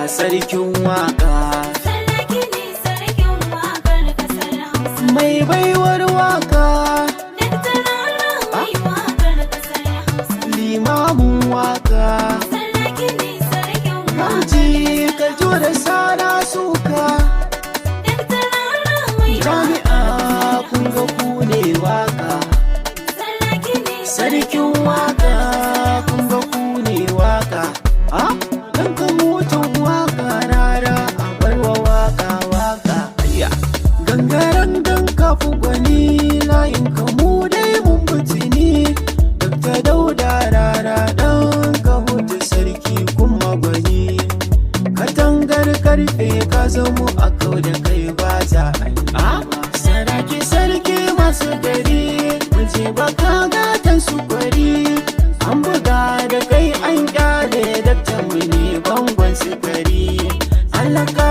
sarkin waka. Sarki ne sarkin wakar kasar Hausa. Mai baiwar waka, Dakta Lolo mai wakar kasar Hausa. limamin waka. Sarki ne sarkin wakar Kaji ka jure sara suka, Dakta Lolo mai jami'a kun ga ku ne waka. Sarki ne Sarkin waka kun ga ku ne waka. Dan ka mutum waka rara a barwa waka waka. Gangaren gan kafu gwani layin ka mu dai mun butini. Dr. Dauda rara dan ka hutu sarki kuma gwani. Katangar karfe ka zamo a kau da kai ba za a yi. Saraki sarki masu gari muje baka gatan su kwari. An buga da kai an kyale dakta mu ne bangon sukari. Allah ka